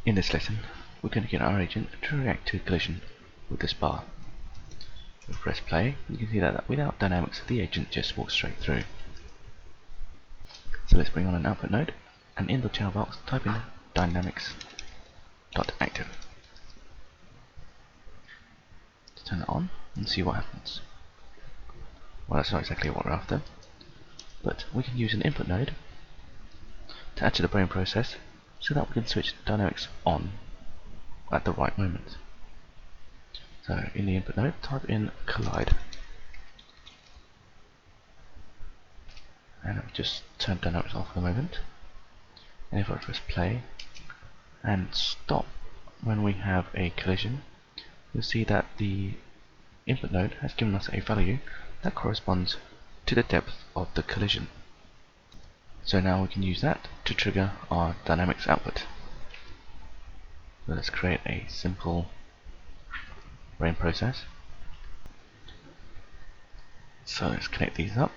In this lesson, we're going to get our agent to react to a collision with this bar. If we press play, you can see that without dynamics, the agent just walks straight through. So let's bring on an output node, and in the channel box, type in dynamics.active. Let's turn it on and see what happens. Well, that's not exactly what we're after, but we can use an input node to add to the brain process so that we can switch dynamics on at the right moment. So in the input node, type in collide, and I'll just turn dynamics off for the moment. And if I press play and stop when we have a collision, you'll see that the input node has given us a value that corresponds to the depth of the collision. So now we can use that to trigger our dynamics output. So let's create a simple brain process. So let's connect these up.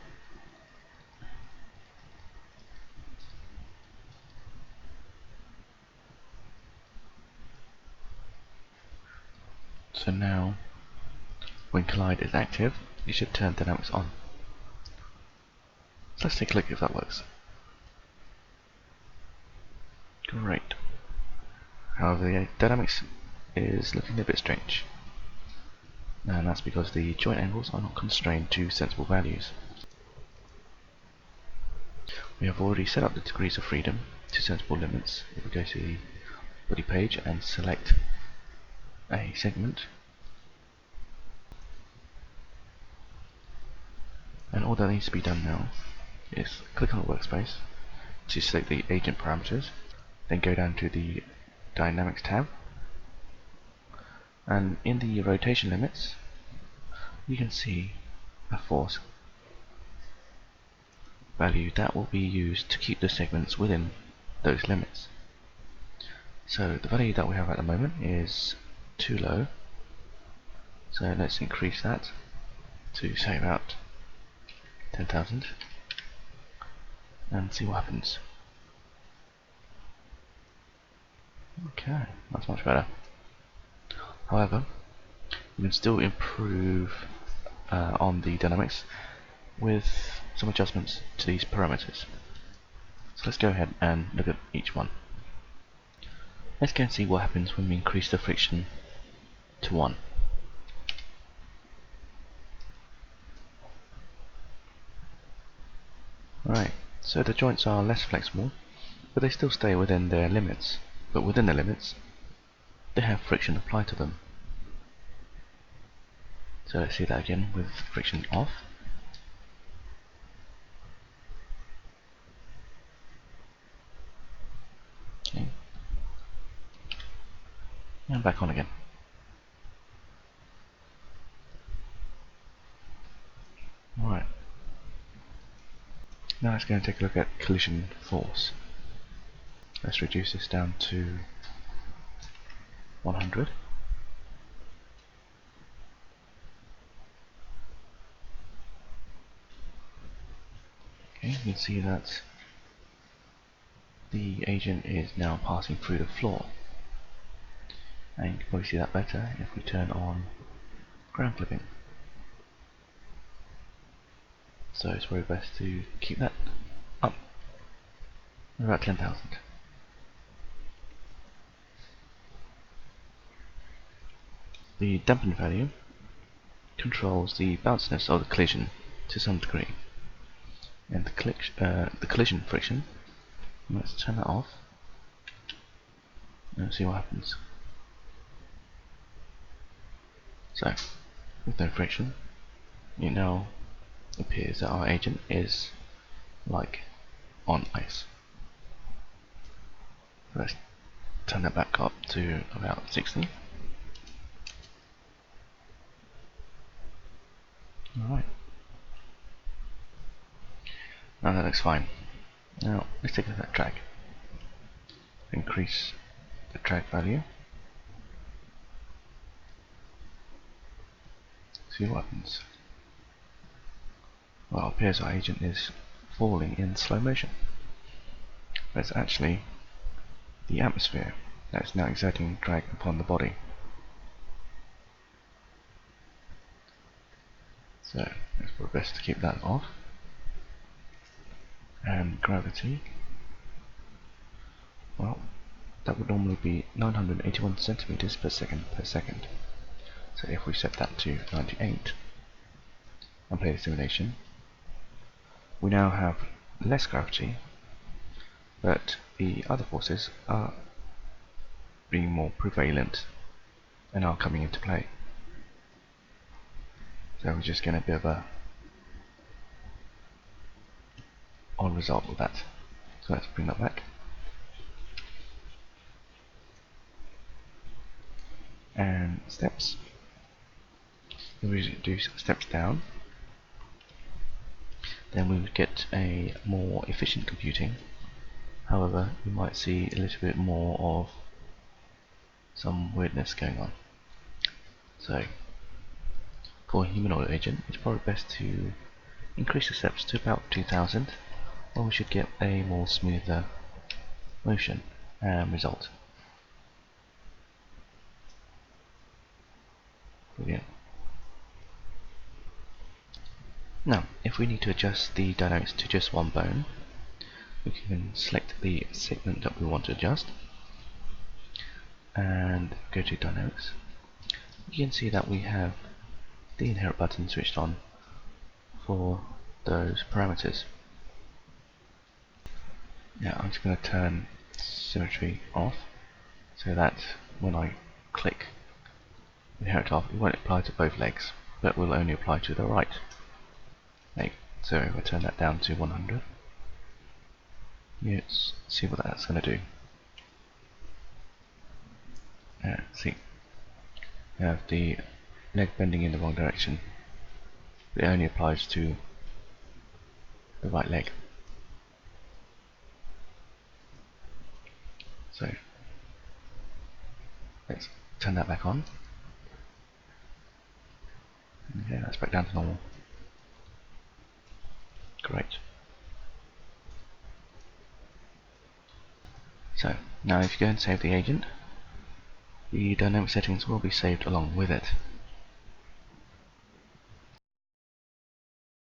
So now when collide is active, you should turn dynamics on. So let's take a look if that works. Great. However, the dynamics is looking a bit strange, and that's because the joint angles are not constrained to sensible values. We have already set up the degrees of freedom to sensible limits. If we go to the body page and select a segment, and all that needs to be done now is click on the workspace to select the agent parameters, then go down to the Dynamics tab, and in the rotation limits you can see a force value that will be used to keep the segments within those limits. So the value that we have at the moment is too low, so let's increase that to say about 10,000 and see what happens. Okay, that's much better. However, you can still improve on the dynamics with some adjustments to these parameters. So let's go ahead and look at each one. Let's go and see what happens when we increase the friction to 1. Alright, so the joints are less flexible, but they still stay within their limits. But within the limits, they have friction applied to them. So let's see that again with friction off. Okay. And back on again. Alright. Now let's go and take a look at collision force. Let's reduce this down to 100. Okay, you can see that the agent is now passing through the floor. And you can probably see that better if we turn on ground clipping. So it's very best to keep that up about 10,000. The dampen value controls the bounciness of the collision to some degree, and the collision friction, let's turn that off and see what happens. So with no friction, it now appears that our agent is like on ice. Let's turn that back up to about 60. Alright. Now that looks fine. Now let's take a look at drag. Increase the drag value. See what happens. Well, it appears our agent is falling in slow motion. That's actually the atmosphere That's now exerting drag upon the body. So it's probably best to keep that off. And gravity, well, that would normally be 981 centimeters per second per second. So if we set that to 98 and play the simulation, we now have less gravity, but the other forces are being more prevalent and are coming into play. So we're just getting a bit of a odd result with that. So let's bring that back. And steps. If we do steps down, then we would get a more efficient computing. However, you might see a little bit more of some weirdness going on. So for a humanoid agent, it's probably best to increase the steps to about 2000, or we should get a more smoother motion result. Brilliant. Now, if we need to adjust the dynamics to just one bone, we can select the segment that we want to adjust and go to dynamics. You can see that we have the inherit button switched on for those parameters. Now I'm just going to turn symmetry off so that when I click inherit off, it won't apply to both legs, but will only apply to the right leg. So if I turn that down to 100, let's see what that's going to do. See, we have the leg bending in the wrong direction. It only applies to the right leg. So let's turn that back on. Okay, that's back down to normal. Great. So now if you go and save the agent, the dynamic settings will be saved along with it.